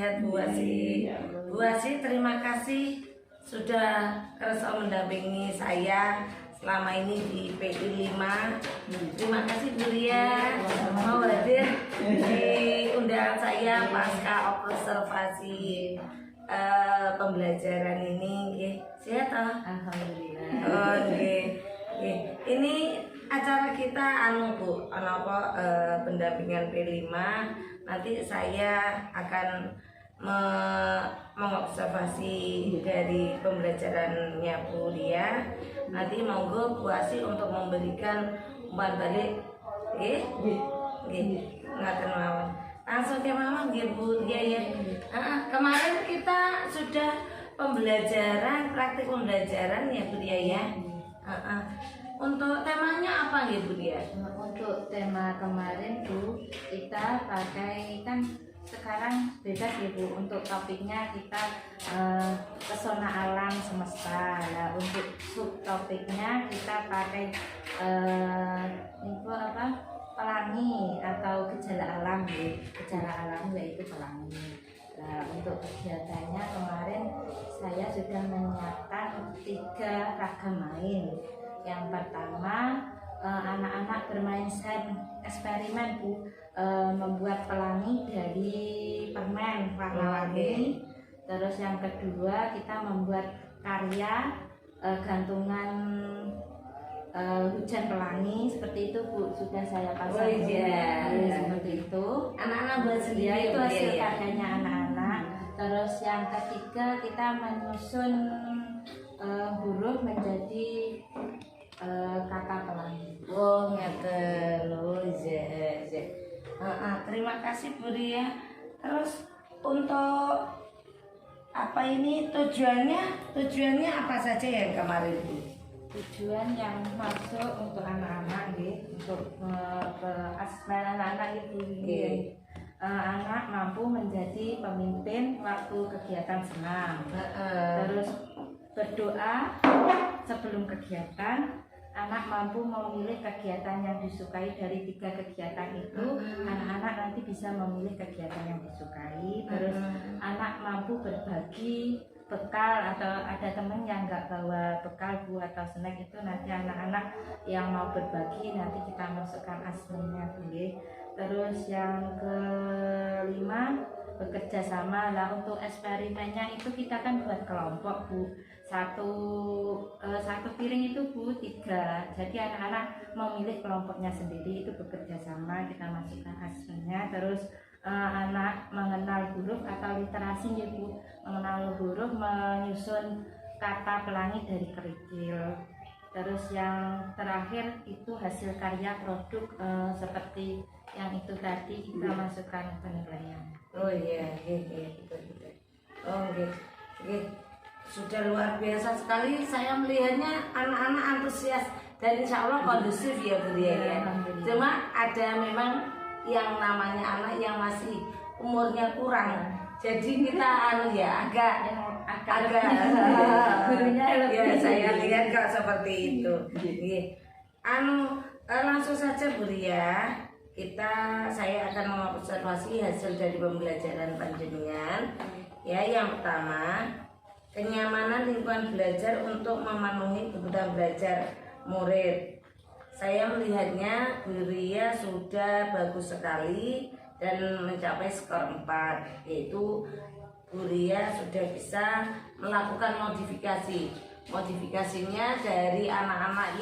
sehat Bu Asi. Bu Asi, terima kasih sudah kersa mendampingi saya selama ini di PI 5. Terima kasih Bu Ria mau hadir di undangan saya pasca observasi pembelajaran ini. Sehat toh? Alhamdulillah. Oke. Ini acara kita Bu, pendampingan P5. Nanti saya akan mengobservasi dari pembelajarannya Bu Lia. Nanti monggo Bu Asi untuk memberikan umpan balik. Ngaten mawon. Langsung ke mama Bu Lia ya. Kemarin kita sudah praktik pembelajaran ya Bu Lia ya. Untuk temanya apa ya Bu Lia? Untuk tema kemarin Bu, kita pakai kan sekarang bebas ya Bu. Untuk topiknya kita pesona alam semesta. Nah, untuk subtopiknya kita pakai itu apa? Pelangi atau gejala alam Bu. Gejala alam yaitu pelangi. Nah, untuk kegiatannya kemarin saya sudah menyiapkan 3 ragam main. Yang pertama anak-anak bermain eksperimen Bu, membuat pelangi dari permen warna-warni. Terus yang kedua kita membuat karya gantungan hujan pelangi seperti itu Bu, sudah saya pasang. Seperti itu. Anak-anak buat sendiri Ya, itu hasil ya. karyanya anak-anak. Terus yang ketiga kita menyusun huruf menjadi kata pelangi. Oh, ngeten. Terima kasih Bu Ria. Terus untuk apa ini tujuannya apa saja yang kemarin Bu? Tujuan yang masuk untuk anak-anak untuk anak-anak itu anak mampu menjadi pemimpin waktu kegiatan senam. Terus berdoa sebelum kegiatan. Anak mampu memilih kegiatan yang disukai dari 3 kegiatan itu. Anak-anak nanti bisa memilih kegiatan yang disukai. Terus anak mampu berbagi bekal, atau ada teman yang nggak bawa bekal Bu atau snack, itu nanti anak-anak yang mau berbagi nanti kita masukkan aslinya Bu. Terus yang kelima bekerja sama. Lah untuk eksperimennya itu kita kan buat kelompok Bu. Satu piring itu Bu 3. Jadi anak-anak memilih kelompoknya sendiri, itu bekerja sama, kita masukkan aslinya. Terus anak mengenal huruf atau literasi ya Bu, mengenal huruf, menyusun kata pelangi dari kerikil. Terus yang terakhir itu hasil karya produk seperti yang itu tadi kita masukkan penilaian. Oh iya, betul. Oh sudah luar biasa sekali, saya melihatnya anak-anak antusias dan insya Allah kondusif ya Bu Ria ya. Cuma ada memang yang namanya anak yang masih umurnya kurang, jadi kita agak gurunya ya saya lihat kok seperti itu. Langsung saja Bu Ria, saya akan mengobservasi hasil dari pembelajaran panjenengan. Ya, yang pertama, kenyamanan lingkungan belajar untuk memenuhi kebutuhan belajar murid. Saya melihatnya Bu Ria sudah bagus sekali dan mencapai skor 4, yaitu Bu Ria sudah bisa melakukan modifikasinya dari anak-anak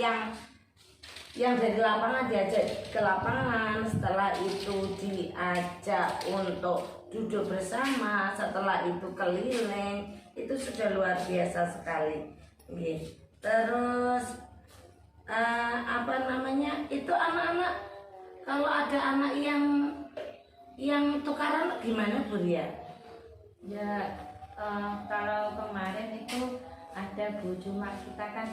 yang dari lapangan diajak ke lapangan, setelah itu diajak untuk duduk bersama, setelah itu keliling, itu sudah luar biasa sekali. Terus itu anak-anak, kalau ada anak yang tukaran gimana Bu Ria? Ya kalau kemarin itu ada Bu, cuma kita kan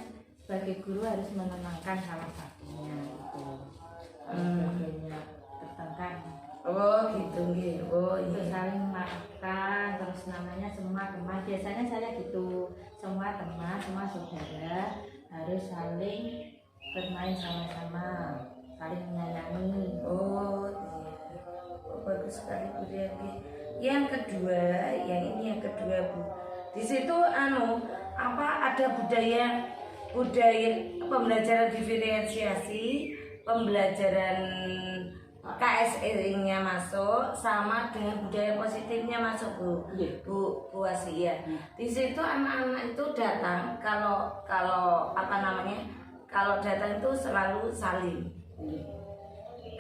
sebagai guru harus menenangkan salah satunya itu. Sebagainya bertengkar. Oh gitu gitu. Oh Untuk iya. saling memaafkan, terus namanya semua teman. Biasanya saya gitu, semua teman, semua saudara harus saling bermain sama-sama, saling menyayangi. Oh iya. Oh, bagus sekali Bu Ria. Yang kedua, yang kedua Bu. Di situ ada budaya pembelajaran diferensiasi, pembelajaran KSE-nya masuk, sama dengan budaya positifnya masuk Bu Wasi ya. Di situ anak-anak itu datang kalau datang itu selalu salim.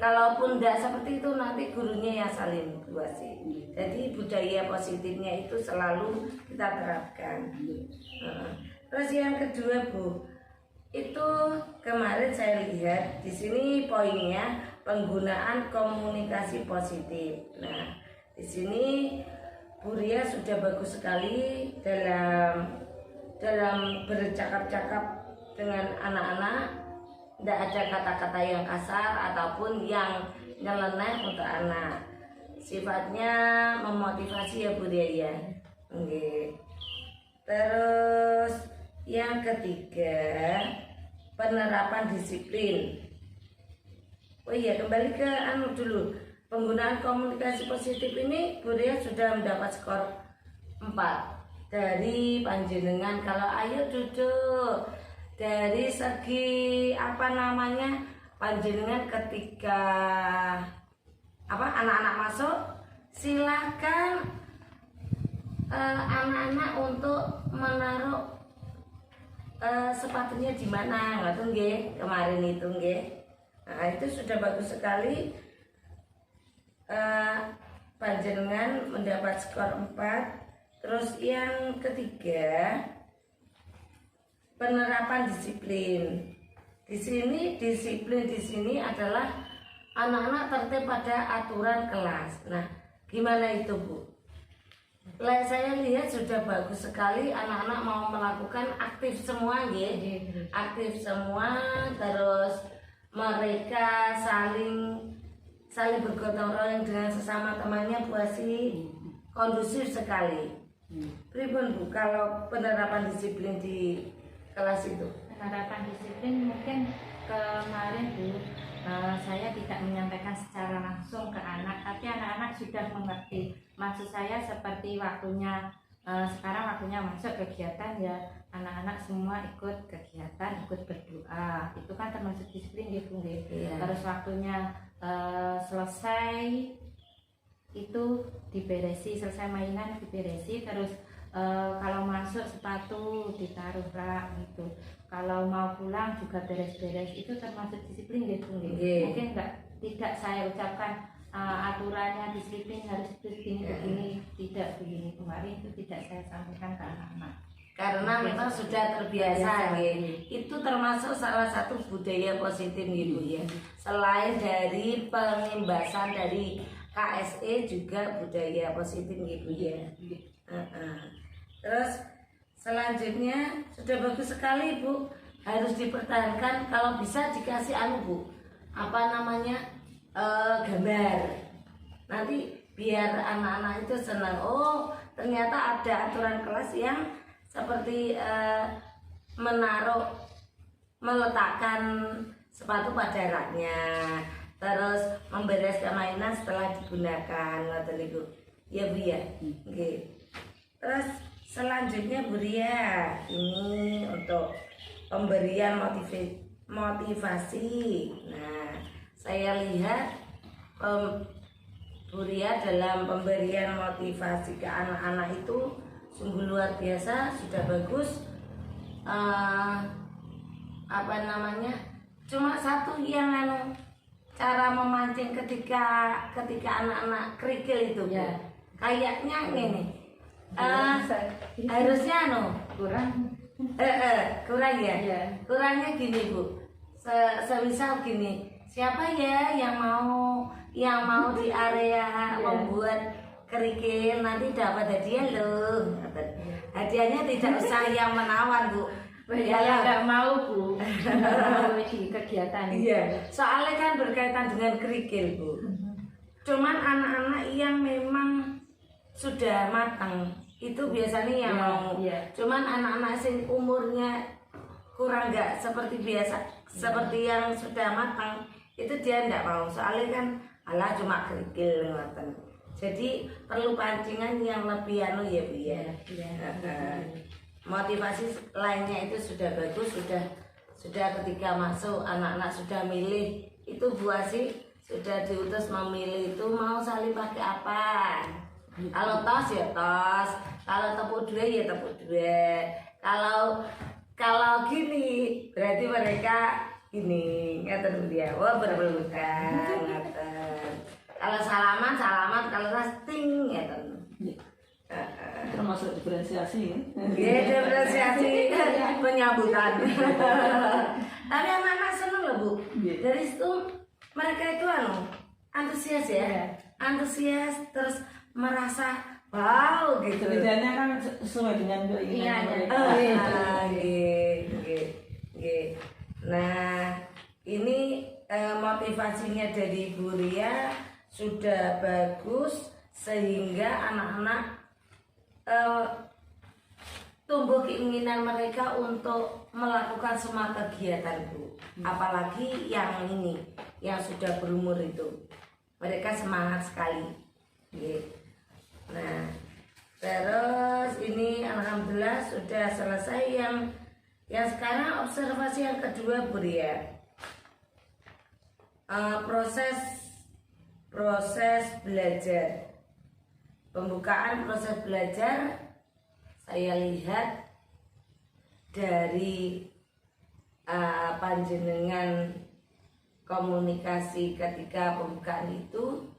Kalaupun tidak seperti itu nanti gurunya yang salim Bu Wasi. Jadi budaya positifnya itu selalu kita terapkan. Terus yang kedua Bu, itu kemarin saya lihat di sini poinnya penggunaan komunikasi positif. Nah, di sini Bu Ria sudah bagus sekali dalam bercakap-cakap dengan anak-anak. Tidak ada kata-kata yang kasar ataupun yang nyeleneh untuk anak. Sifatnya memotivasi ya Bu Ria ya. Okay. Terus yang ketiga, penerapan disiplin. Oh iya, kembali ke dulu. Penggunaan komunikasi positif ini Bu Ria sudah mendapat skor 4 dari panjenengan. Kalau ayo duduk, dari segi panjenengan ketika anak-anak masuk, silakan anak-anak untuk menaruh sepatunya di mana, ngoten nggih, kemarin itu nggih. Nah, itu sudah bagus sekali. Panjenengan mendapat skor 4. Terus yang ketiga, penerapan disiplin. Di sini disiplin di sini adalah anak-anak tertib pada aturan kelas. Nah, gimana itu Bu? Saya lihat sudah bagus sekali, anak-anak mau melakukan aktif semua ya. Aktif semua, terus mereka saling bergotong royong dengan sesama temannya Bu Wasi, kondusif sekali. Pripun Bu kalau penerapan disiplin di kelas itu? Penerapan disiplin mungkin kemarin Bu, saya tidak menyampaikan secara langsung ke anak, tapi anak-anak sudah mengerti. Maksud saya seperti sekarang waktunya masuk kegiatan ya, anak-anak semua ikut kegiatan, ikut berdoa. Itu kan termasuk disiplin gitu nggih. Iya. Terus waktunya selesai itu diberesi, selesai mainan diberesi, terus kalau masuk sepatu ditaruh rak gitu. Kalau mau pulang juga beres-beres, itu termasuk disiplin gitu. Mungkin tidak saya ucapkan aturannya disiplin harus begini, tidak begini. Kemarin itu tidak saya sampaikan ke anak-anak. Karena memang sudah terbiasa itu termasuk salah satu budaya positif gitu ya. Selain dari pengimbasan dari KSE juga budaya positif gitu ya. Terus selanjutnya sudah bagus sekali Bu, harus dipertahankan. Kalau bisa dikasih Bu, gambar. Nanti biar anak-anak itu senang. Oh, ternyata ada aturan kelas yang seperti meletakkan sepatu pada raknya, terus membereskan mainan setelah digunakan. Ya Bu ya. Oke. Terus selanjutnya Bu Ria, ini untuk pemberian motivasi. Nah, saya lihat Bu Ria dalam pemberian motivasi ke anak-anak itu sungguh luar biasa, sudah bagus. Cuma satu yang cara memancing ketika anak-anak kerikil itu ya. Kayaknya ini harusnya kurang ya. Kurangnya gini Bu, semisal gini, siapa ya yang mau di area membuat kerikil, nanti dapat hadiah loh. Hadiahnya tidak usah yang menawan Bu. Ya nggak mau Bu, mau di kegiatan. Iya, soalnya kan berkaitan dengan kerikil Bu. Cuman anak-anak yang memang sudah matang itu biasanya yang mau. Cuman anak-anak sing umurnya kurang nggak seperti biasa, seperti yang sudah matang itu dia nggak mau. Soalnya kan cuma kerikil ngoten. Jadi perlu pancingan yang lebih anu ya Bu ya. Motivasi lainnya itu sudah bagus, sudah ketika masuk anak-anak sudah milih itu Bu Asih sudah diutus memilih itu mau salin pakai apa. Kalau tos ya tos, kalau tepuk dua ya tepuk dua. Kalau gini berarti mereka gini, ngaten dia. Wah berpelukan, ngaten. Kalau salaman, kalau rasting, ngaten. Termasuk diferensiasi ya? Iya, diferensiasi penyambutan. Tapi anak-anak seneng loh Bu. Dari situ mereka itu antusias ya, antusias terus merasa wow gitu. Kerjanya kan sesuai dengan keinginan mereka. Nah ini motivasinya dari Bu Ria sudah bagus sehingga anak-anak tumbuh keinginan mereka untuk melakukan semua kegiatan Bu. Apalagi yang ini yang sudah berumur itu mereka semangat sekali. Nah terus ini alhamdulillah sudah selesai yang sekarang observasi yang kedua Bu Ria. Proses belajar, pembukaan proses belajar saya lihat dari panjenengan komunikasi ketika pembukaan itu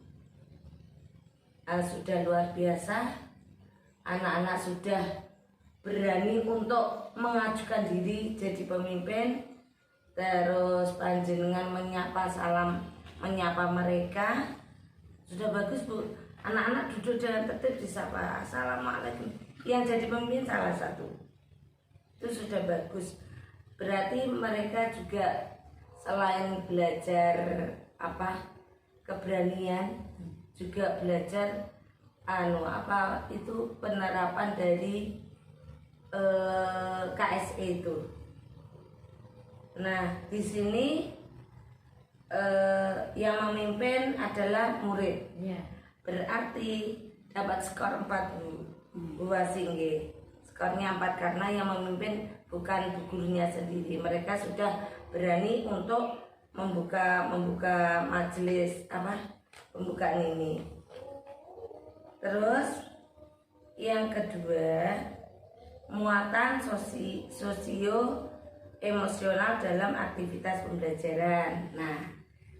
sudah luar biasa. Anak-anak sudah berani untuk mengajukan diri jadi pemimpin. Terus panjenengan menyapa mereka sudah bagus Bu. Anak-anak duduk dengan tertib disapa assalamualaikum. Yang jadi pemimpin salah satu itu sudah bagus. Berarti mereka juga selain belajar keberanian juga belajar itu penerapan dari KSE itu. Nah di sini yang memimpin adalah murid. Berarti dapat skor 4 Bu Asih. Skornya 4 karena yang memimpin bukan gurunya sendiri. Mereka sudah berani untuk membuka majelis pembukaan ini. Terus yang kedua, muatan sosio emosional dalam aktivitas pembelajaran. Nah,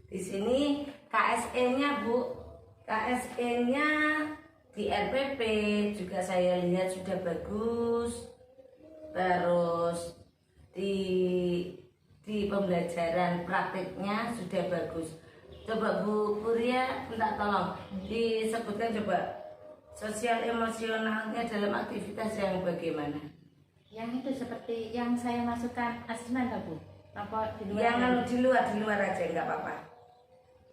di sini KSE-nya Bu, KSE-nya di RPP juga saya lihat sudah bagus. Terus di pembelajaran praktiknya sudah bagus. Coba Bu Ria minta tolong disebutkan coba sosial emosionalnya dalam aktivitas yang bagaimana? Yang itu seperti yang saya masukkan asesmen Bu. Apa di luar? Yang di luar aja nggak apa-apa.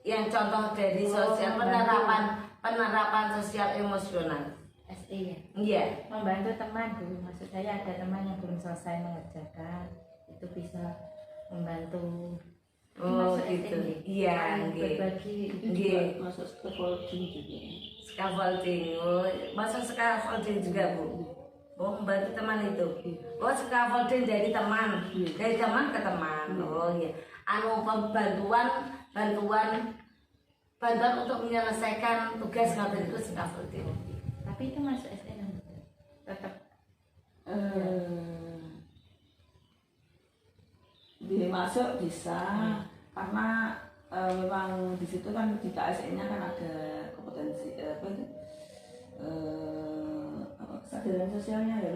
Yang contoh dari sosial penerapan sosial emosional. SE ya. Iya. Membantu teman Bu. Maksud saya ada teman yang belum selesai mengerjakan, itu bisa membantu. Oh gitu. Iya, berbagi. Itu juga masuk scaffolding juga. Scaffolding. Oh, masuk scaffolding juga Bu. Oh, membantu teman itu. Oh, scaffolding dari teman. Dari teman ke teman. Oh iya. Bantuan untuk menyelesaikan tugas ngoten itu scaffolding. Tapi itu masuk SN tetap masuk bisa karena memang di situ kan di KSE-nya kan ada kompetensi kesadaran sosialnya ya.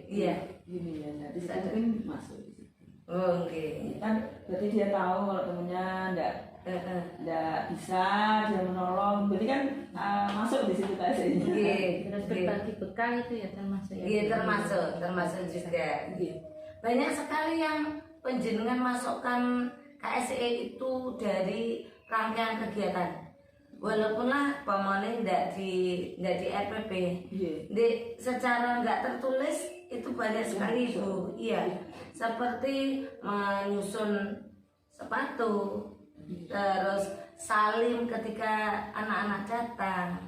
Iya. Gini ya. Nah, di situ mungkin masuk di situ. Oh, oke. Kan berarti dia tahu kalau temennya enggak bisa dia menolong. Berarti kan masuk di situ KSE-nya. Terus berbagi bekal itu ya termasuk ya. Iya, termasuk juga. Banyak sekali yang penjenengan masukkan KSE itu dari rangkaian kegiatan. Walaupun lah pamane ndak di RPP, secara nggak tertulis itu banyak sekali Bu. Iya, seperti menyusun sepatu, terus salim ketika anak-anak datang,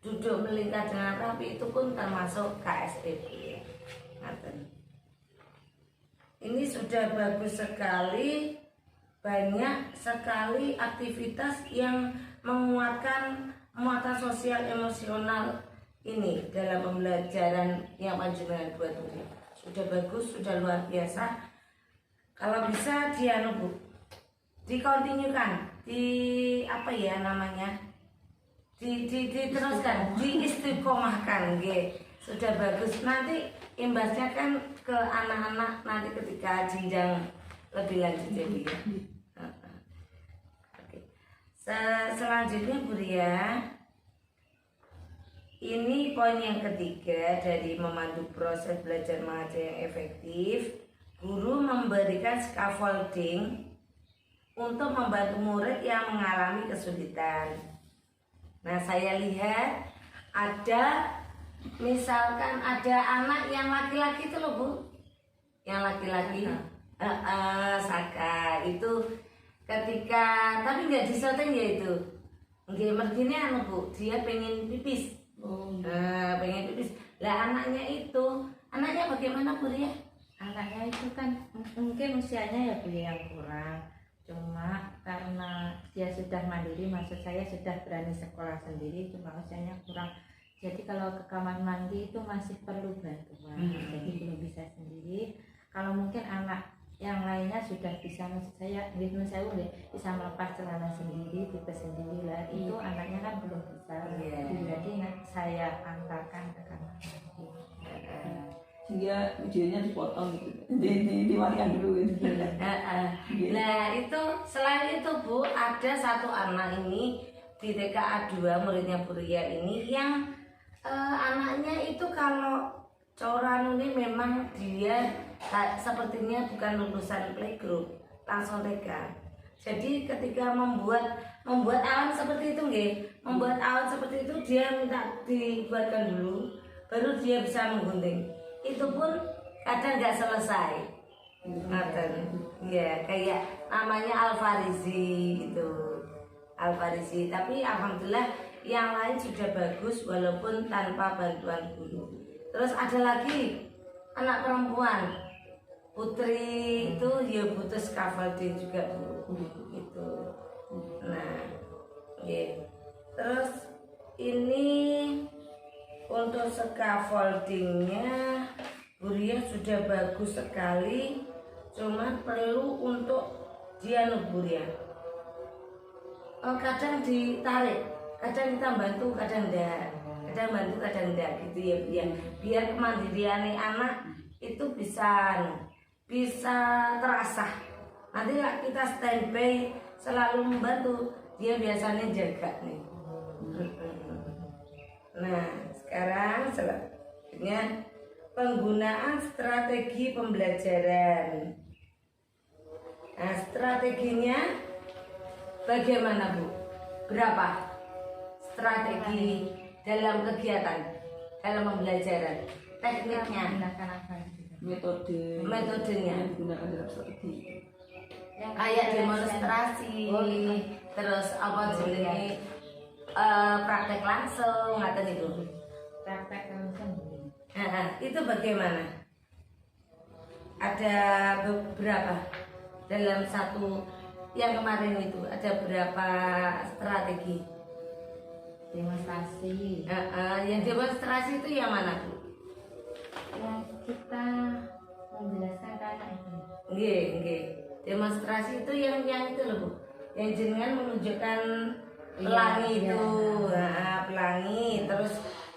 duduk melingkar dengan rapi, itu pun termasuk KSEB ya. Ini sudah bagus sekali, banyak sekali aktivitas yang menguatkan muatan sosial emosional ini dalam pembelajaran yang panjenengan buat ini. Sudah bagus, sudah luar biasa. Kalau bisa Bu, dikontinukan, apa ya namanya, diteruskan, diistiqomahkan, sudah bagus. Nanti imbasnya kan ke anak-anak nanti ketika jenjang lebih lanjut ya Bu ya. Oke. Selanjutnya Bu Ria, ini poin yang ketiga dari memandu proses belajar mengajar yang efektif. Guru memberikan scaffolding untuk membantu murid yang mengalami kesulitan. Nah, saya lihat ada, misalkan ada anak yang laki-laki itu loh Bu, yang laki-laki Saka itu ketika, tapi nggak disetting ya itu, nggak merginya Bu, dia pengen pipis. Pengen pipis. Lah anaknya bagaimana Bu ya? Anaknya itu kan mungkin usianya ya Bu yang kurang, cuma karena dia sudah mandiri, maksud saya sudah berani sekolah sendiri, cuma usianya kurang. Jadi kalau ke kamar mandi itu masih perlu bantuan, jadi belum bisa sendiri. Kalau mungkin anak yang lainnya sudah bisa, maksud saya bisa melepas celana sendiri, pipis sendiri lah. Itu anaknya kan belum bisa. Jadi saya antarkan ke kamar mandi. Sehingga videonya dipotong gitu, diwarikan dulu gitu. Nah itu selain itu Bu, ada satu anak ini di TKA 2 muridnya Bu Ria ini yang anaknya itu kalau Coran ini memang dia sepertinya bukan lulusan playgroup, langsung TK. Jadi ketika membuat awan seperti itu membuat awan seperti itu dia minta dibuatkan dulu, baru dia bisa menggunting. Itu pun kadang nggak selesai. Ya kayak namanya Alfarizi itu, Alfarizi. Tapi alhamdulillah yang lain sudah bagus walaupun tanpa bantuan guru. Terus ada lagi anak perempuan Putri itu ya butuh scaffolding juga Bu. Itu. Nah, terus ini untuk scaffoldingnya Bu Ria sudah bagus sekali, cuma perlu untuk dia Bu Ria. Kadang ditarik, kadang kita bantu, kadang enggak. Kadang bantu, kadang enggak gitu ya Bu ya. Biar kemandirian anak itu bisa terasah. Nanti kita standby selalu membantu, dia biasanya jaga nih. Nah, sekarang selanjutnya penggunaan strategi pembelajaran. Nah, strateginya bagaimana Bu? Berapa strategi dalam kegiatan, dalam pembelajaran? Tekniknya, metodenya digunakan dalam strategi. kayak demonstrasi, terus apa jenis praktek langsung atau itu? Praktek langsung. Itu bagaimana? Ada beberapa dalam satu yang kemarin itu ada berapa strategi Demonstrasi. yang demonstrasi itu yang mana Bu? Yang kita menjelaskan ke anak itu. Nggih. Demonstrasi itu yang itu loh Bu, yang jenengan menunjukkan pelangi itu, pelangi,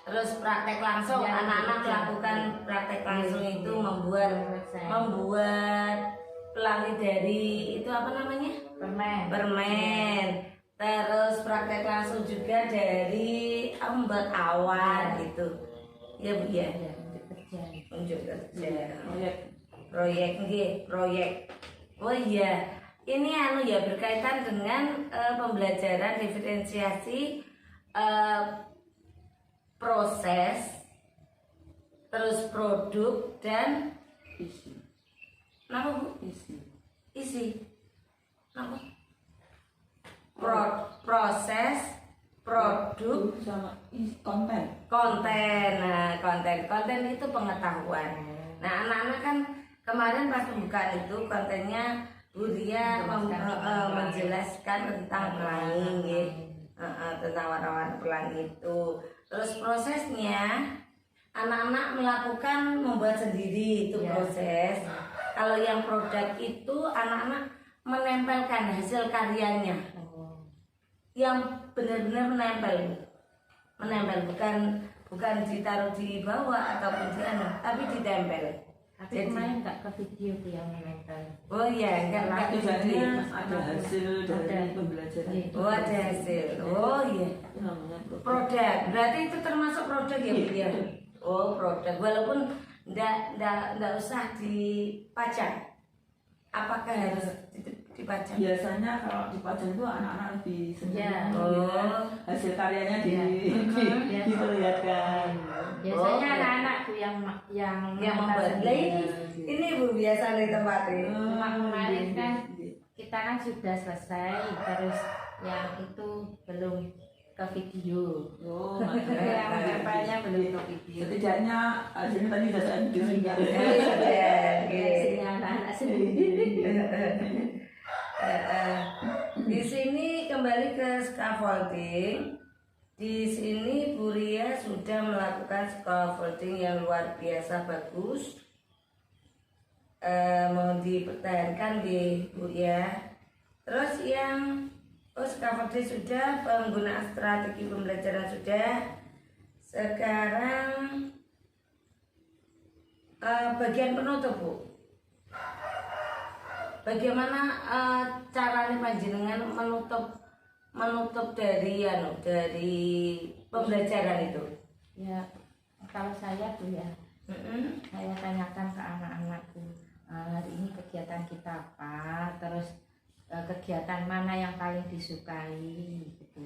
terus praktek langsung, anak-anak melakukan praktek langsung itu membuat pelangi dari itu apa namanya? Permen. Terus praktek langsung juga dari membuat awan gitu. Ya Bu ya. Unjuk kerja. Proyek. Oh iya. Ini berkaitan dengan pembelajaran diferensiasi proses, terus produk dan Isi. Nama Bu? Isi. Nama? Proses, produk sama konten. konten. Nah, konten itu pengetahuan. Nah, anak-anak kan kemarin pas pembukaan itu kontennya Bu Ria menjelaskan tentang pelangi, nggih. Tentang warna-warna pelangi itu. Terus prosesnya anak-anak melakukan membuat sendiri itu proses. Kalau yang produk itu anak-anak menempelkan hasil karyanya. Yang benar-benar menempel bukan ditaruh di bawah ataupun di tapi ditempel. Tapi kemarin nggak ke video tuh yang menempel. Oh iya, enggak Tujuannya ada hasil dari pembelajaran. Oh ada hasil. Oh iya. Itu namanya Produk. Berarti itu termasuk produk ya Bu ya? Oh produk. Walaupun enggak usah dipajang. Apakah harus dipajang? Biasanya kalau dipajang itu anak-anak lebih senang. Ya. Oh. Hasil karyanya Ya. diperlihatkan. Biasanya Oh, anak-anak tuh yang membuat. Lah ini Bu biasa di tempatnya. Cuma kemarin kan kita kan sudah selesai, terus yang itu belum ke video. Oh, Yang menempelnya belum ke video. setidaknya hasilnya tadi sudah saya bikin sehingga. Hasilnya anak-anak sendiri. Di sini kembali ke scaffolding. Di sini Bu Ria sudah melakukan scaffolding yang luar biasa bagus. Mau dipertahankan di Bu ya. Terus yang scaffolding sudah, penggunaan strategi pembelajaran sudah. Sekarang bagian penutup Bu. Bagaimana caranya panjenengan menutup dari pembelajaran itu? Ya, kalau saya tuh ya, saya tanyakan ke anak-anakku, hari ini kegiatan kita apa, terus kegiatan mana yang paling disukai, gitu.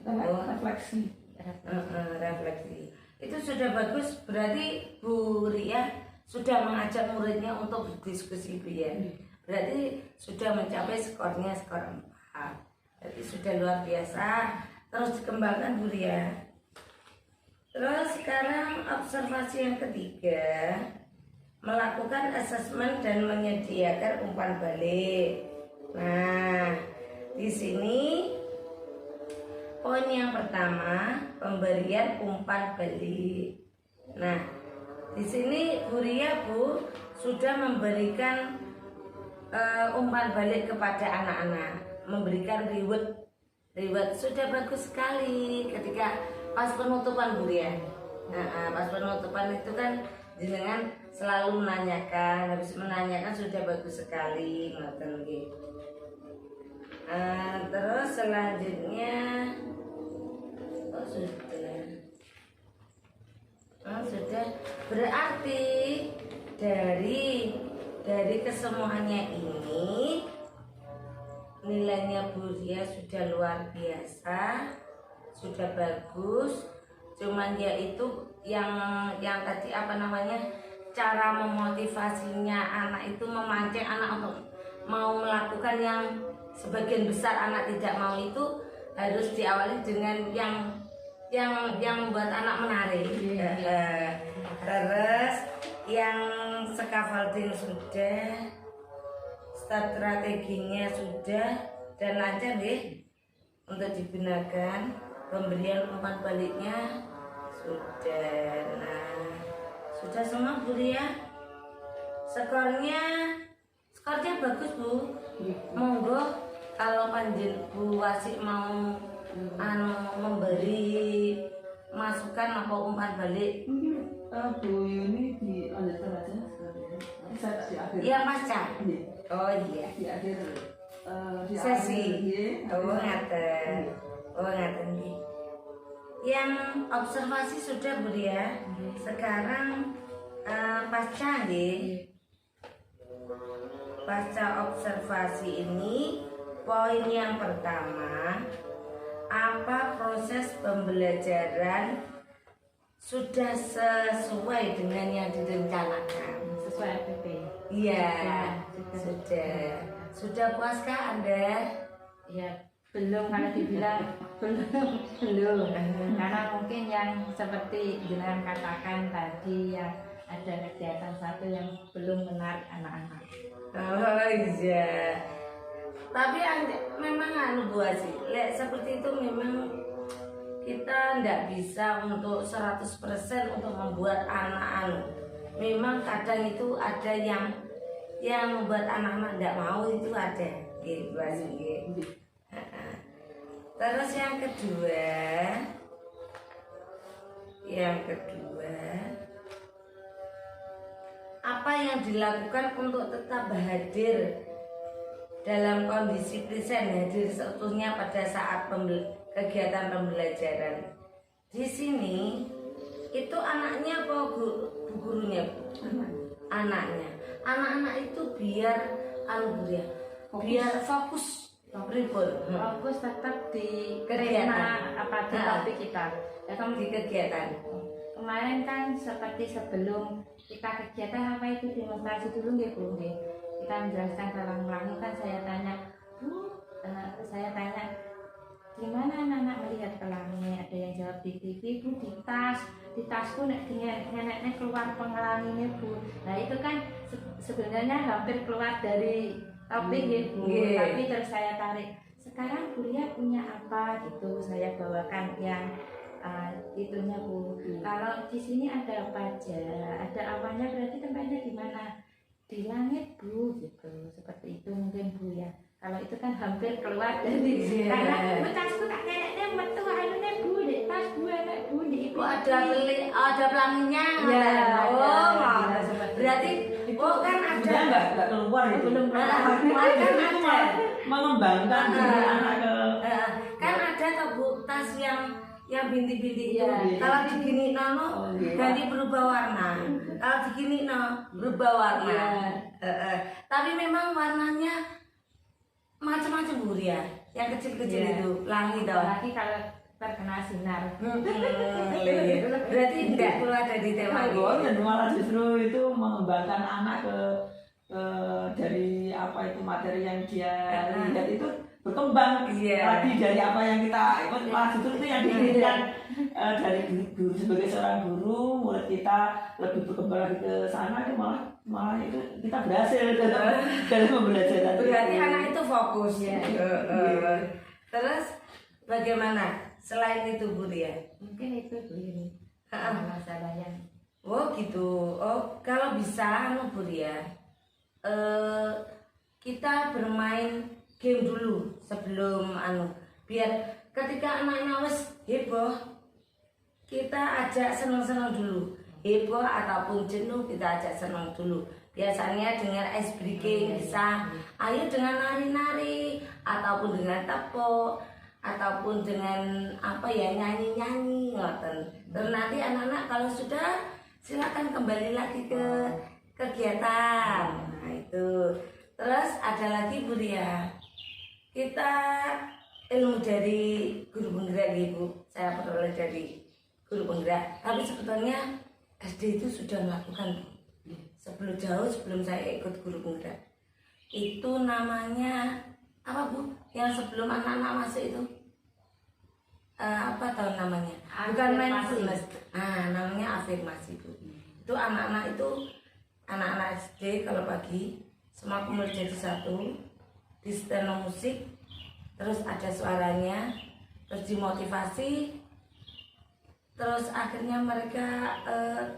Refleksi. Refleksi. Itu sudah bagus. Berarti Bu Ria sudah mengajak muridnya untuk berdiskusi Bu ya. Berarti sudah mencapai skor 4. Berarti sudah luar biasa. Terus dikembangkan Bu Ria. Terus sekarang observasi yang ketiga, melakukan asesmen dan menyediakan umpan balik. Nah, di sini poin yang pertama, pemberian umpan balik. Nah, di sini Bu Ria Bu sudah memberikan umpan balik kepada anak-anak, memberikan reward sudah bagus sekali ketika pas penutupan Bu Ria. Nah, pas penutupan itu kan jenengan selalu menanyakan, habis menanyakan sudah bagus sekali, ngoten nggih. Terus selanjutnya sudah berarti dari kesemuanya ini nilainya Bu Ria sudah luar biasa, sudah bagus. Cuman ya itu yang tadi cara memotivasinya anak itu, memancing anak untuk mau melakukan yang sebagian besar anak tidak mau, itu harus diawali dengan yang membuat anak menarik. Terus yang scaffolding sudah, strateginya sudah dan lancar deh untuk digunakan. Pemberian umpan baliknya sudah. Nah, sudah semua Bu Ria. Skornya bagus Bu. Monggo kalau panjen Bu Wasik mau memberi masukan apa umpan balik. Mungkin Bu Yuni dilanjutkan aja sekarang. Di akhir. Iya pasca. Oh iya. Di akhir Sesi. akhir. Ngaten nggih. Yang observasi sudah Bu Ria. Sekarang pasca nggih. Pasca observasi ini, poin yang pertama, apa proses pembelajaran sudah sesuai dengan yang direncanakan? Sesuai FPP. Iya, sudah. Sudah puaskah Anda? Ya, belum, kalau dibilang belum karena mungkin yang seperti jenengan katakan tadi yang ada kegiatan satu yang belum menarik anak-anak. Oh iya. Tapi memang anu Bu Haji, seperti itu memang kita ndak bisa untuk 100% untuk membuat anak-anak. Memang kadang itu ada yang membuat anak-anak ndak mau, itu ada gitu Bu Haji. Terus yang kedua, apa yang dilakukan untuk tetap hadir dalam kondisi present, hadir seutuhnya pada saat kegiatan pembelajaran. Di sini itu anaknya apa gurunya Bu? Anaknya. Anak-anak itu biar biar fokus. Fokus tetap di Kegiatan. apa di topik kita. Ya, Di kegiatan. kemarin kan seperti sebelum kita kegiatan apa itu demonstrasi dulu nggih Bu nggih. Kita menjelaskan ulang-ulang kan saya tanya, Bu, gimana anak-anak melihat pelangi? Ada yang jawab di TV, Bu, di tasku neneknya keluar pelanginya Bu. Nah itu kan sebenarnya hampir keluar dari topik ya Bu, tapi terus saya tarik. Sekarang Buria punya apa gitu, saya bawakan yang itunya Bu. Kalau di sini ada apa aja, ada awalnya berarti tempatnya di mana? Di langit Bu, gitu. Seperti itu mungkin Bu ya. Kalau itu kan hampir keluar dari karena tasku tak neneknya metu anunya Bu, di tas Bu anak Bu di ibu. Ada pelanginya. Ya, berarti kan ada nggak keluar itu. Belum keluar. Kan ada Mengembangkan diri anak ke kan ada tuh Bu tas yang bintik-bintik itu. Iya. Kalau digini nono ganti berubah warna. Kalau digini berubah warna. Tapi memang warnanya macam-macam Bu ya. Yang kecil-kecil itu pelangi toh. Apalagi kalau terkena sinar. Berarti enggak keluar dari tema dan malah justru itu mengembangkan anak ke dari apa itu materi yang dia lihat itu berkembang lagi dari apa yang kita ikut, malah justru itu yang diinginkan dari guru sebagai seorang guru, murid kita lebih berkembang lagi ke sana, itu malah itu kita berhasil dalam pembelajaran. Berarti anak itu fokus ya. Terus bagaimana selain itu Bu ya? Mungkin itu begini masalahnya. Oh gitu. Oh kalau bisa Bu ya, kita bermain game dulu sebelum biar ketika anaknya wes heboh, kita ajak senang-senang dulu. Heboh ataupun jenuh kita ajak senang dulu. Biasanya dengan ice breaking bisa, ayo dengan nari-nari ataupun dengan tepuk ataupun dengan nyanyi-nyanyi ngoten. Terus nanti anak-anak kalau sudah silakan kembali lagi ke kegiatan. Nah itu. Terus ada lagi Bu ya, kita ilmu dari guru penggerak Ibu. Saya peroleh dari guru penggerak. Tapi sebetulnya SD itu sudah melakukan sebelum saya ikut guru penggerak. Itu namanya apa Bu? Yang sebelum anak-anak masuk itu apa tahun namanya? Bukan mindfulness. Namanya afirmasi Bu. Itu anak-anak SD kalau pagi semua kumpul jadi satu di setel musik, terus ada suaranya, terus dimotivasi, terus akhirnya mereka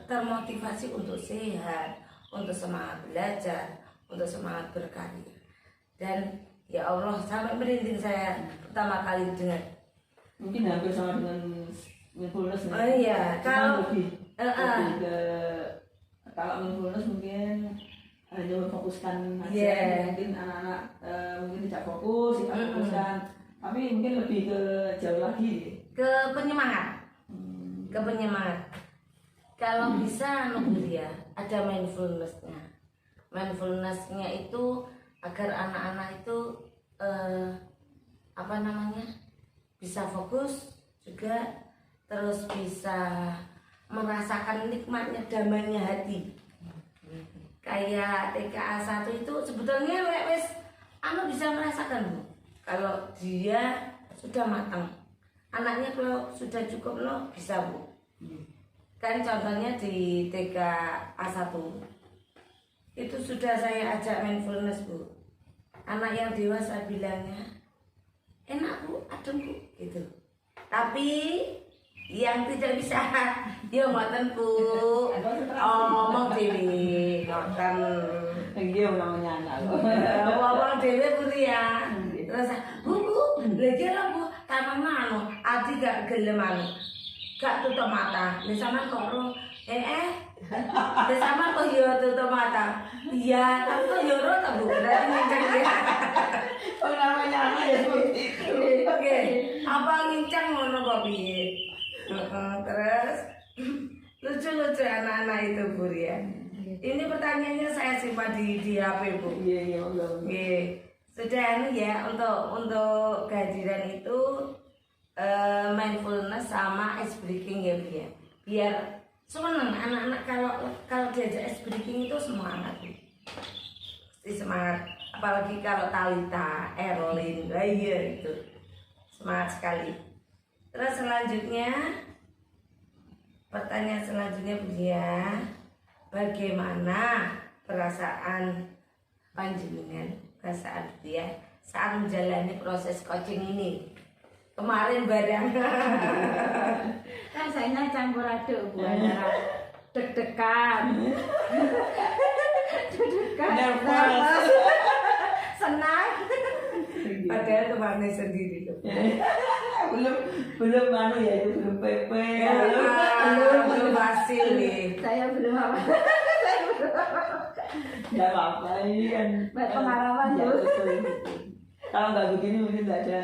termotivasi untuk sehat, untuk semangat belajar, untuk semangat berkarya. Dan ya Allah, sampai merinding saya pertama kali dengar. Mungkin hampir sama dengan mindfulness. Oh iya, kalau kalau mindfulness mungkin hanya memfokuskan aja, mungkin anak-anak mungkin tidak fokus, tidak fokuskan, tapi mungkin lebih ke jauh lagi ke penyemangat. Ke penyemangat. Kalau bisa ya ada mindfulnessnya. Mindfulnessnya itu agar anak-anak itu bisa fokus juga, terus bisa merasakan nikmatnya damainya hati. Kayak TKA 1 itu sebetulnya wes bisa merasakan Bu. kalau dia sudah matang. Anaknya kalau sudah cukup loh bisa Bu. Kan contohnya di TK A1 itu sudah saya ajak mindfulness Bu. Anak yang dewasa bilangnya enak Bu, adem Bu gitu. Tapi yang tidak bisa dia ngoten Bu. Ngomong dhewe ngoten. Iya namanya anak. Ngomong dhewe Bu ya. Terus Bu, lagi lah Bu, tanam anu, adi gak gelem anu. Gak tutup mata. Nek sampean kok ro nek sampean kok yo tutup mata. Iya, tapi kok yo ro ta Bu. Berarti ngincang ya. Oh namanya anak ya seperti itu. Oke, apa ngincang ngono kok piye? Terus lucu-lucu anak-anak itu Bu ya. Ini pertanyaannya saya simpan di HP Bu. Iya enggak. Oke. Sudah anu ya untuk kehadiran itu mindfulness sama ice breaking ya Bu ya. Biar seneng anak-anak kalau diajak ice breaking itu semangat Bu. Pasti semangat. Apalagi kalau Talita, Erlin, iya itu semangat sekali. Terus selanjutnya pertanyaan selanjutnya Bu ya, bagaimana perasaan panjenengan, perasaan dia saat menjalani proses coaching ini kemarin bareng? Rasanya campur aduk Bu, antara deg-degan, Nervous. senang. Padahal temannya sendiri loh. belum anu ya itu belum PP Belum hasil nih. Saya belum apa. nggak apa-apa ini kan Berpengalaman, ya, Bu. betul. Kalau nggak begini mungkin nggak ada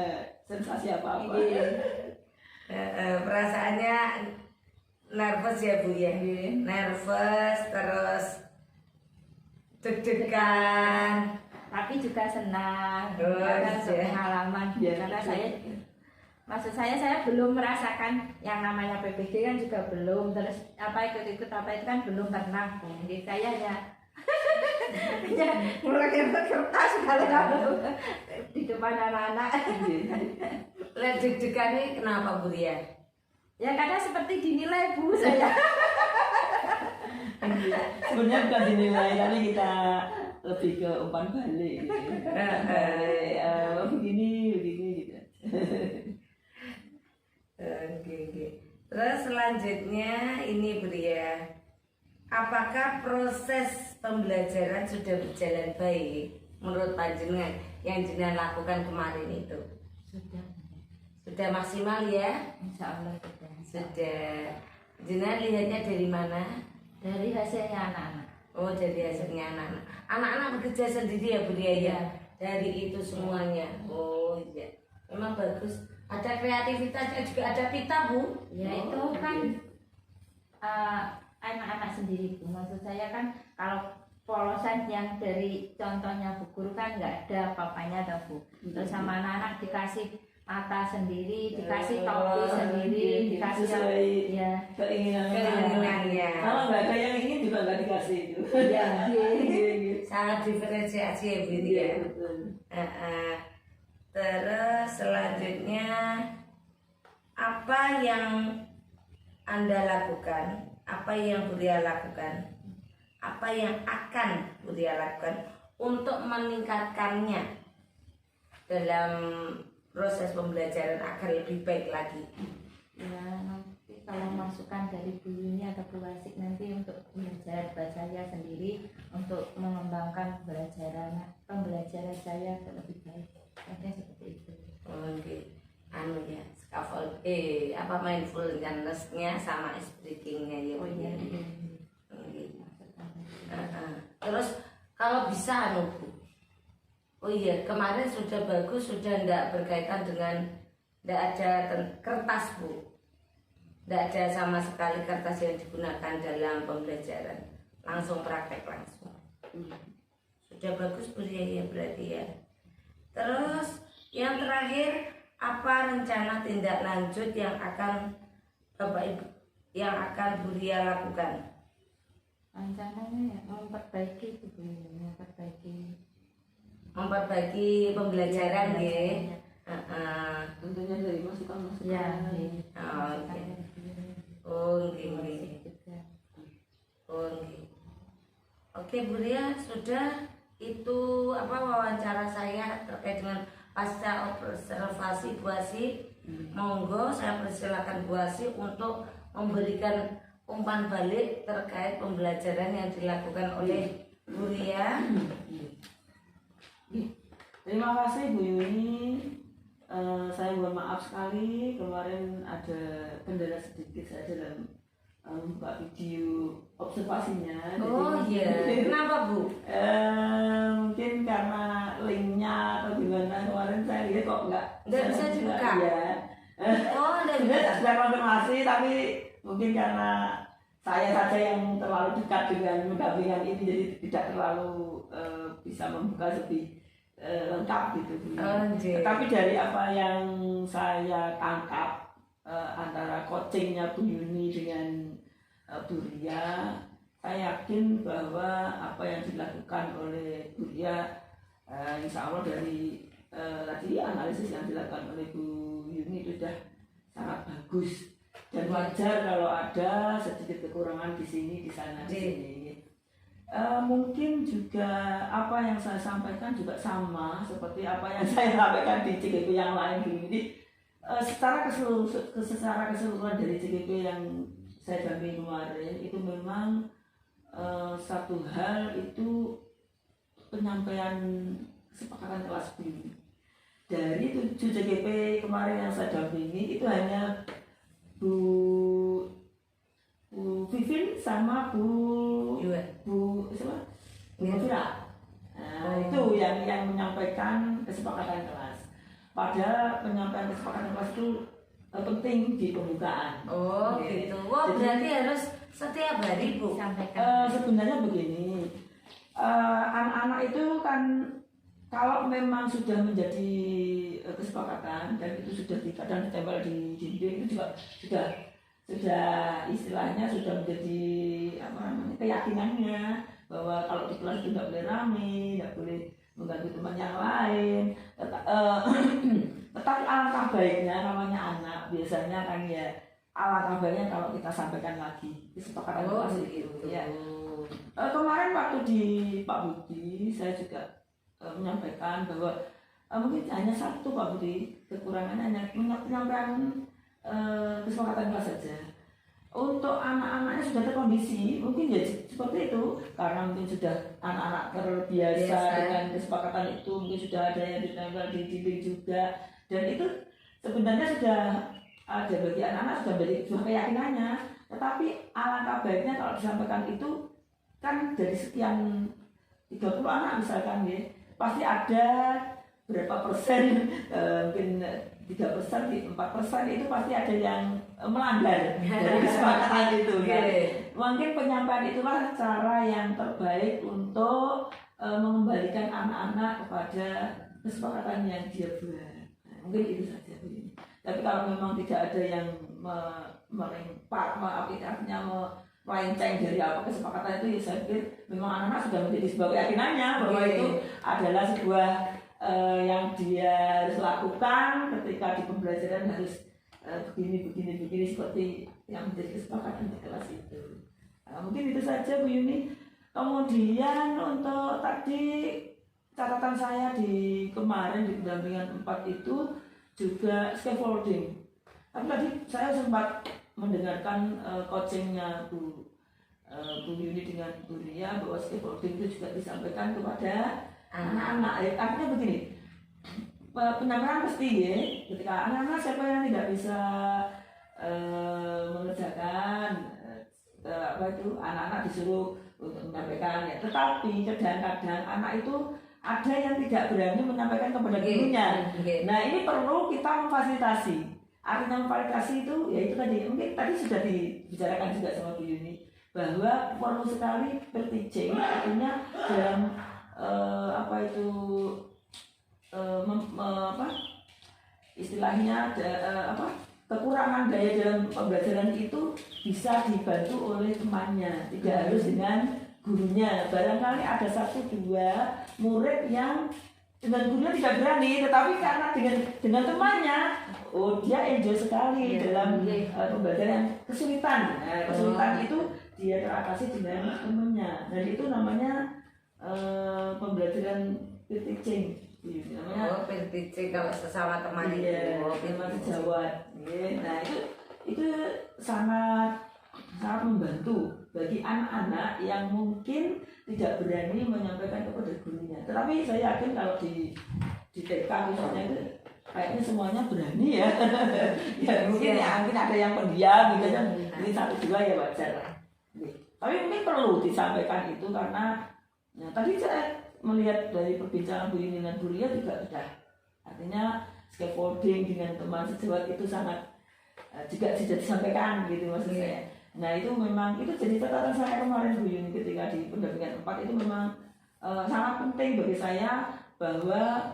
sensasi apa-apa. Perasaannya nervous ya Bu ya. Nervous terus deg-degan. Tapi juga senang Oh, karena iya. pengalaman. Iya. Karena maksud saya belum merasakan yang namanya PPG kan juga belum, terus apa ikut-ikut apa itu kan belum pernah. Jadi saya ya mulai kertas kalau di depan anak-anak. Lihat deg-degan ini kenapa Bu ya? Ya karena seperti dinilai Bu saya. Sebenarnya bukan dinilai, tapi kita lebih ke umpan balik gitu. Begini gitu. Oke. Terus selanjutnya ini Bu ya, apakah proses pembelajaran sudah berjalan baik menurut panjenengan yang jenengan lakukan kemarin itu? Sudah maksimal ya? Insya Allah sudah. Sudah. Jenengan lihatnya dari mana? Dari hasilnya anak-anak. Oh, dari hasilnya anak-anak. Anak-anak bekerja sendiri ya Bu ya? Dari itu semuanya. Oh iya. Memang bagus. Ada kreativitasnya juga, ada pita Bu. Ya itu kan anak-anak sendiri Bu. Maksud saya kan kalau polosan yang dari contohnya Bu Guru kan nggak ada apa-apanya toh Bu. Terus sama anak-anak dikasih mata sendiri, dikasih topi sendiri, dikasih sesuai ya Keinginannya. Kalau nggak ada yang ingin juga nggak dikasih itu. ya Sangat diferensiasi ya Bu ya. Terus selanjutnya apa yang Anda lakukan? Apa yang Buria lakukan? Apa yang akan Buria lakukan untuk meningkatkannya dalam proses pembelajaran agar lebih baik lagi? ya nanti kalau masukan dari Bu Yuni atau Bu Wasik nanti untuk belajar saya sendiri untuk mengembangkan pembelajaran saya lebih baik. Ada seperti itu. Oke, anu ya, scaffold, mindfulness-nya sama speakingnya ya. Oh iya. Oke. Terus kalau bisa anu Bu. Oh iya, kemarin sudah bagus, sudah tidak berkaitan dengan, tidak ada kertas Bu. Tidak ada sama sekali kertas yang digunakan dalam pembelajaran. Langsung praktek langsung. Sudah bagus Bu ya berarti ya. Terus yang terakhir, apa rencana tindak lanjut yang akan Bapak Ibu Buria lakukan? Rencananya ya memperbaiki Memperbaiki pembelajaran ya. Tentunya dari masukan-masukan. Ya, Oh, oke. Oh, nggih. Oh, nggih. Oke, Bu Ria, sudah itu wawancara saya terkait dengan pasca observasi Bu Asih. Monggo saya persilakan Bu Asih untuk memberikan umpan balik terkait pembelajaran yang dilakukan oleh Bu Ria. Terima kasih Bu Yuni. Saya mohon maaf sekali kemarin ada kendala sedikit saya dalam membuka video observasinya. Oh iya, kenapa Bu? Mungkin karena linknya atau gimana kemarin saya lihat kok nggak bisa dibuka. Ya. Oh, nggak bisa. Sudah konfirmasi tapi mungkin karena saya saja yang terlalu dekat dengan mendampingan ini jadi tidak terlalu bisa membuka lebih lengkap gitu. Tapi dari apa yang saya tangkap antara coachingnya Bu Yuni dengan Bu Ria, saya yakin bahwa apa yang dilakukan oleh Bu Ria, insya Allah dari tadi analisis yang dilakukan oleh Bu Yuni itu sudah sangat bagus dan wajar kalau ada sedikit kekurangan di sini, di sana, di sini. Mungkin juga apa yang saya sampaikan juga sama seperti apa yang saya sampaikan di CGP yang lain dulu. Jadi secara keseluruhan dari CGP yang saya dampingi kemarin itu memang satu hal itu penyampaian kesepakatan kelas B. Dari 7 CGP kemarin yang saya dampingi itu hanya Bu Vivin sama Bu Fira. Itu yang menyampaikan kesepakatan kelas. Padahal penyampaian kesepakatan kelas itu penting di pembukaan. Oh gitu. Wah, berarti harus setiap hari Bu sampaikan. Sebenarnya begini, anak-anak itu kan kalau memang sudah menjadi kesepakatan dan itu sudah kadang ditempel di dinding itu juga sudah istilahnya sudah menjadi keyakinannya bahwa kalau di kelas itu tidak boleh rame, tidak boleh mengganggu teman yang lain. Tetapi alangkah baiknya namanya anak biasanya kan ya alangkah baiknya kalau kita sampaikan lagi kesepakatan kelas itu. Ya. Kemarin waktu di Pak Budi saya juga menyampaikan bahwa mungkin hanya satu Pak Budi kekurangannya hanya menyampaikan kesepakatan kelas saja. Untuk anak-anaknya sudah terkondisi, mungkin ya seperti itu karena mungkin sudah anak-anak terbiasa dengan kesepakatan itu, mungkin sudah ada yang ditempel di dinding juga, dan itu sebenarnya sudah ada bagi anak-anak sudah menjadi sebuah keyakinannya. Tetapi alangkah baiknya kalau disampaikan itu kan dari sekian 30 anak misalkan ya, pasti ada berapa persen mungkin 3%, 4% itu pasti ada yang melanggar dari kesepakatan itu. Ya. Mungkin penyampaian itulah cara yang terbaik untuk mengembalikan anak-anak kepada kesepakatan yang dia buat. Mungkin itu saja. Tapi kalau memang tidak ada yang melenceng dari apa kesepakatan itu, ya saya pikir memang anak-anak sudah menjadi sebuah keyakinannya bahwa itu adalah sebuah yang dia harus lakukan ketika di pembelajaran harus begini seperti yang menjadi kesepakatan di kelas itu. Mungkin itu saja Bu Yuni. Kemudian untuk tadi catatan saya di kemarin di pendampingan 4 itu juga scaffolding. Tapi tadi saya sempat mendengarkan coachingnya Bu Yuni dengan Bu Ria bahwa scaffolding itu juga disampaikan kepada anak-anak. Artinya begini, penyampaian pasti ya, ketika anak-anak siapa yang tidak bisa mengerjakan anak-anak disuruh untuk menyampaikan ya. Tetapi kadang-kadang anak itu ada yang tidak berani menyampaikan kepada gurunya. Nah ini perlu kita memfasilitasi. Artinya memfasilitasi itu ya itu tadi mungkin tadi sudah dibicarakan juga sama Bu Yuni bahwa perlu sekali per-teaching, artinya dalam istilahnya kekurangan daya dalam pembelajaran itu bisa dibantu oleh temannya, tidak harus dengan gurunya. Barangkali ada 1-2 murid yang dengan gurunya tidak berani, tetapi karena dengan temannya, oh dia enjoy sekali dalam pembelajaran kesulitan. Kesulitan itu dia teratasi dengan temannya. Dan itu namanya pembelajaran peer teaching. Namanya peer teaching kalau sesama teman itu. Teman sejawat. Nah itu sangat membantu bagi anak-anak yang mungkin tidak berani menyampaikan kepada gurunya. Tetapi saya yakin kalau di TK misalnya itu kayaknya semuanya berani ya. Ya mungkin ada yang pendiam gitu kan. Ini 1-2 ya wajar lah. Tapi mungkin perlu disampaikan itu karena tadi saya melihat dari perbincangan Bu Yuni dengan Bu Ria juga sudah, artinya scaffolding dengan teman sejawat itu sangat juga sudah disampaikan gitu maksud saya. Nah itu memang itu jadi catatan saya kemarin Bu Yuni ketika di pendampingan 4 itu memang sangat penting bagi saya bahwa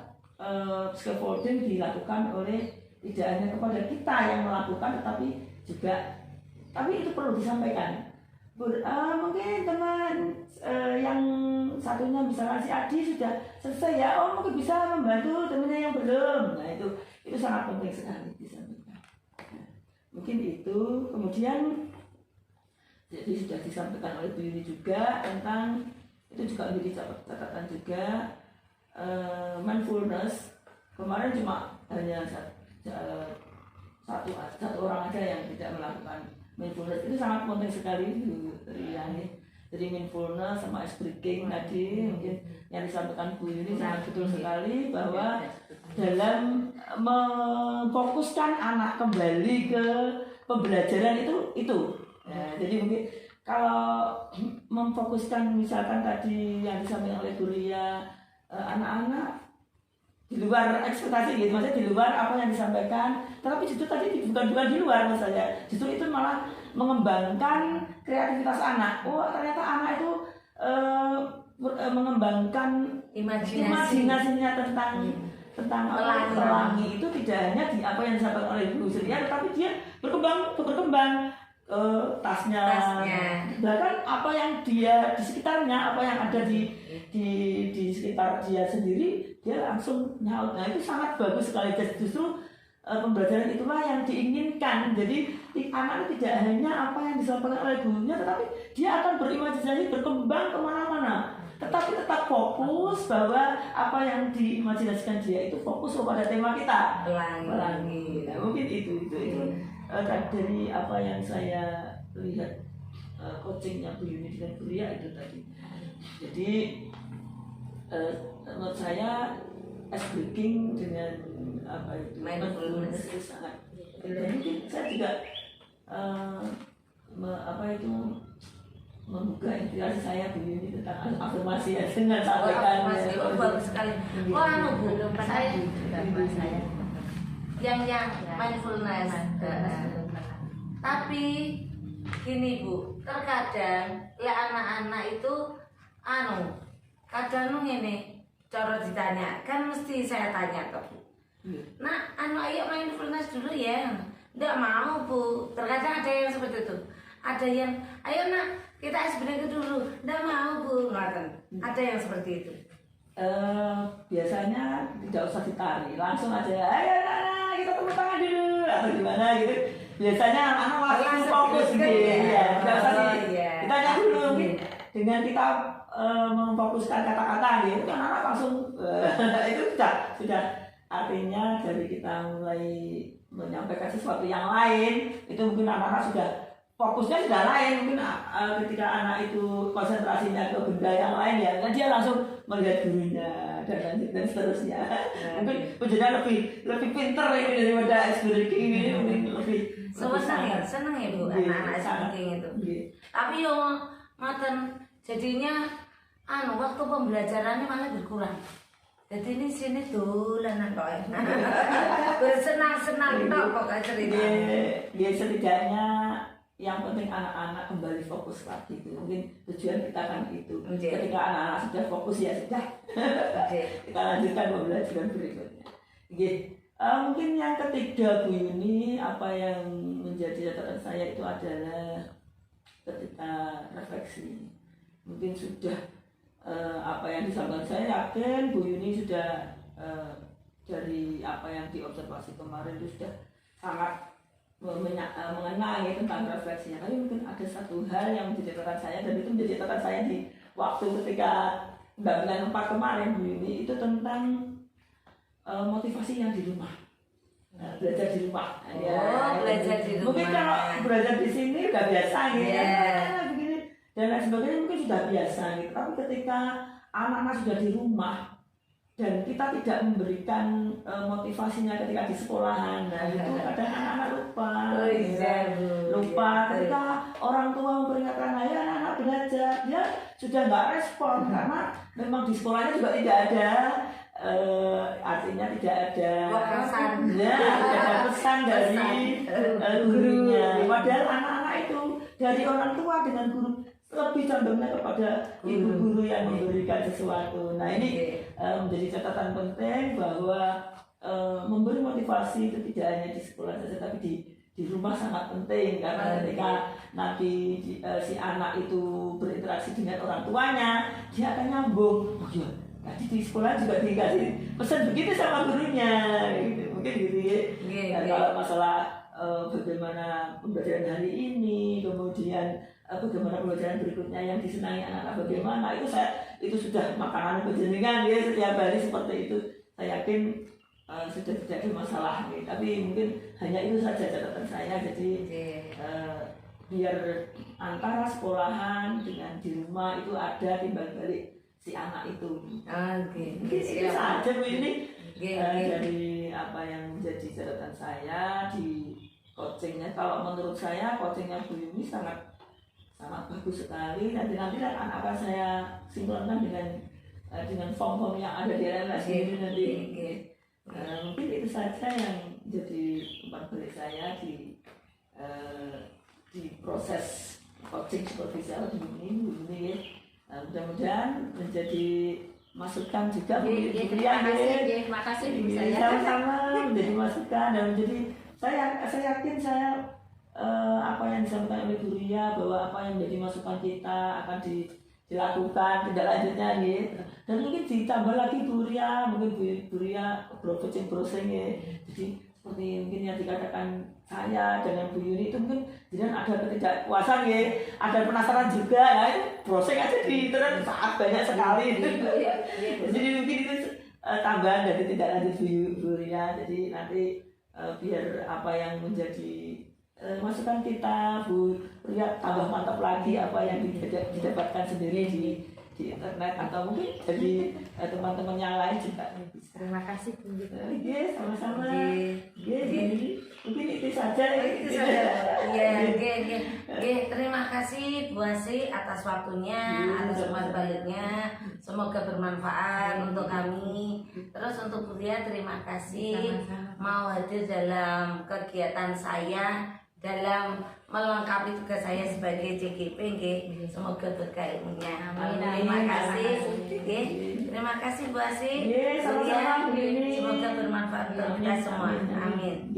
scaffolding dilakukan oleh tidak hanya kepada kita yang melakukan tapi itu perlu disampaikan. Mungkin teman yang satunya misalkan si Adi sudah selesai ya, mungkin bisa membantu temannya yang belum. Nah itu sangat penting sekali disampaikan. Mungkin itu. Kemudian jadi sudah disampaikan oleh Bu Yuni juga tentang itu juga menjadi catatan juga mindfulness. Kemarin cuma hanya satu orang aja yang tidak melakukan mindfulness. Itu sangat penting sekali dari mindfulness sama ice breaking tadi mungkin yang disampaikan Bu Yuni sangat betul sekali bahwa dalam memfokuskan anak kembali ke pembelajaran itu. Nah, jadi mungkin kalau memfokuskan misalkan tadi yang disampaikan oleh Bu Ria, anak-anak di luar ekspektasi gitu, maksudnya di luar apa yang disampaikan, tetapi justru tadi bukan di luar maksudnya, justru itu malah mengembangkan kreativitas anak. Ternyata anak itu mengembangkan imajinasinya tentang pelangi itu tidak hanya di apa yang disampaikan oleh Bu Ria, tetapi dia berkembang tasnya, bahkan apa yang dia di sekitarnya, apa yang ada di sekitar dia sendiri, dia langsung nyaut. Nah itu sangat bagus sekali. Justru pembelajaran itulah yang diinginkan. Jadi anak itu tidak hanya apa yang disampaikan oleh gurunya, tetapi dia akan berimajinasi, berkembang kemana-mana. Tetapi tetap fokus bahwa apa yang diimajinasikan dia itu fokus kepada tema kita, pelangi. Nah, mungkin itu dari apa yang saya lihat coachingnya Bu Yuni dan Bu Ria itu tadi. Jadi menurut saya ice breaking dengan apa itu mindfulness itu sangat. Dan mungkin saya juga membuka inspirasi saya Bu Yuni tentang afirmasi ya dengan sampaikan. Bagus sekali. Bu, saya yang mindfulness. Tapi gini Bu, terkadang anak-anak itu kadang ini cara ditanya kan mesti saya tanya ke Bu. Nah, ayo mindfulness dulu ya. Nggak mau Bu. Terkadang ada yang seperti itu. Ada yang ayo nak kita ice breaking dulu. Nggak mau Bu. Ada yang seperti itu. Biasanya tidak usah ditarik, langsung aja ayo anak kita tepuk tangan dulu atau gimana gitu. Biasanya anak langsung fokus gitu ya. Tidak usah ditanya dulu. Dengan kita memfokuskan kata-kata gitu kan anak langsung itu sudah artinya dari kita mulai menyampaikan sesuatu yang lain itu mungkin anak-anak sudah fokusnya sudah lain. Mungkin ketika anak itu konsentrasinya ke benda yang lain ya kan dia langsung melihat gurunya dan seterusnya. Mungkin menjadi lebih pinter ini daripada SBDK ini mungkin lebih senang ya Bu anak-anak SBDK itu. Tapi yo ngoten jadinya waktu pembelajarannya malah berkurang. Jadi ini sini dolanan kok. Bersenang-senang tok kok cerita. Dia setidaknya yang penting anak-anak kembali fokus lagi itu. Mungkin tujuan kita kan itu. Ketika anak-anak sudah fokus ya sudah. Kita lanjutkan pembelajaran berikutnya. Mungkin yang ketiga Bu Yuni, apa yang menjadi catatan saya itu adalah ketika refleksi. Mungkin sudah apa yang disampaikan saya yakin Bu Yuni sudah dari apa yang diobservasi kemarin itu sudah sangat mengenai tentang refleksinya. Tapi mungkin ada satu hal yang menjadi catatan saya, dan itu menjadi catatan saya di waktu ketika Mbak 4 kemarin Bu Yuni, itu tentang motivasi yang di rumah. Belajar di rumah. Belajar di rumah. Mungkin kalau belajar di sini udah biasa gitu. Yeah. Begini dan lain sebagainya mungkin sudah biasa gitu. Tapi ketika anak-anak sudah di rumah dan kita tidak memberikan motivasinya ketika di sekolahan, nah itu kadang anak-anak lupa. Lupa ketika orang tua memperingatkan, ayo anak-anak belajar, dia sudah nggak respon karena memang di sekolahnya juga tidak ada artinya tidak ada pesan, tidak ada pesan dari gurunya. Padahal anak-anak itu dari orang tua dengan guru lebih condongnya kepada ibu guru yang memberikan sesuatu. Nah ini menjadi catatan penting bahwa memberi motivasi itu tidak hanya di sekolah saja, tapi di rumah sangat penting, karena ketika nanti si anak itu berinteraksi dengan orang tuanya, dia akan nyambung. Oh iya, tadi di sekolah juga dikasih pesan begitu sama gurunya, gitu. Mungkin gitu ya. Kalau masalah bagaimana pembelajaran hari ini, kemudian bagaimana pembelajaran berikutnya yang disenangi anak-anak, bagaimana itu sudah makanan penjenengan ya, setiap hari seperti itu. Saya yakin sudah tidak ada masalah nih. Tapi mungkin hanya itu saja catatan saya. Jadi biar antara sekolahan dengan di rumah itu ada timbal balik si anak itu. Mungkin itu saja Bu ini dari apa yang menjadi catatan saya di coachingnya. Kalau menurut saya coachingnya Bu Yuni sangat bagus sekali. Nanti akan saya sinkronkan dengan form-form yang ada di LMS ini nanti. Mungkin itu saja yang jadi umpan balik saya di proses coaching supervisial ini ya. Mudah-mudahan menjadi masukan juga Bu Yuni. Terima kasih Bu saya. Sama-sama menjadi masukan dan menjadi saya yakin apa yang disampaikan oleh Bu Ria, bahwa apa yang menjadi masukan kita akan dilakukan tindak lanjutnya gitu. Dan mungkin ditambah lagi Bu Ria, mungkin Bu Ria browsing ya. Jadi seperti mungkin yang dikatakan saya dengan Bu Yuni itu mungkin jadi ada ketidakpuasan ya, ada penasaran juga, nah itu browsing aja di internet sangat banyak sekali. Jadi mungkin itu tambahan dari tindak lanjut Bu Ria. Jadi nanti biar apa yang menjadi masukan kita Bu Ria tambah mantap lagi apa yang didapatkan sendiri di internet, atau mungkin jadi teman-teman yang lain juga bisa. Terima kasih Bu. Yes, sama-sama. Mungkin itu saja. Terima kasih Bu Asi atas waktunya, atas umpan baliknya. Semoga bermanfaat untuk kami. Terus untuk Bu Ria, terima kasih mau hadir dalam kegiatan saya dalam melengkapi tugas saya sebagai CGP. Semoga berkah ilmunya. Terima kasih. Terima kasih Bu Asi. Sama-sama. Semoga bermanfaat untuk kita semua. Amin.